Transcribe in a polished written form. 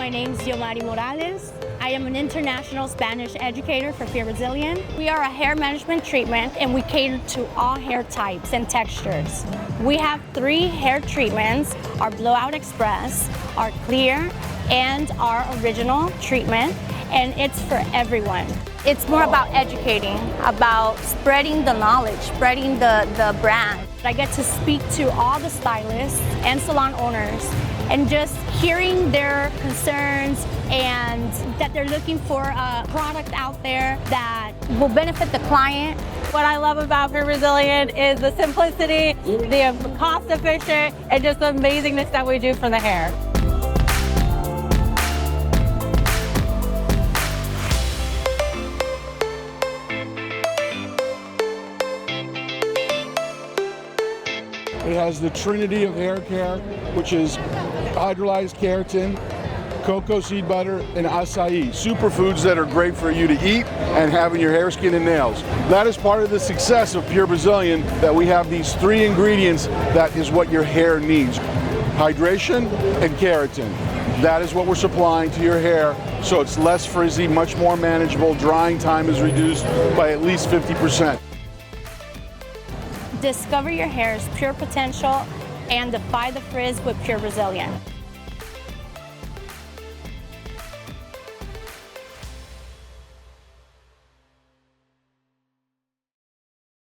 My name's Yomari Morales. I am an international Spanish educator for Pure Brazilian. We are a hair management treatment and we cater to all hair types and textures. We have 3 hair treatments, our Blowout Express, our Clear, and our Original treatment, and it's for everyone. It's more about educating, about spreading the knowledge, spreading the brand. I get to speak to all the stylists and salon owners and just hearing their concerns and that they're looking for a product out there that will benefit the client. What I love about Pure Brazilian is the simplicity, the cost efficient, and just the amazingness that we do for the hair. It has the trinity of hair care, which is hydrolyzed keratin, cocoa seed butter, and acai. Superfoods that are great for you to eat and have in your hair, skin, and nails. That is part of the success of Pure Brazilian, that we have these 3 ingredients that is what your hair needs. Hydration and keratin. That is what we're supplying to your hair, so it's less frizzy, much more manageable. Drying time is reduced by at least 50%. Discover your hair's pure potential and defy the frizz with Pure Brazilian.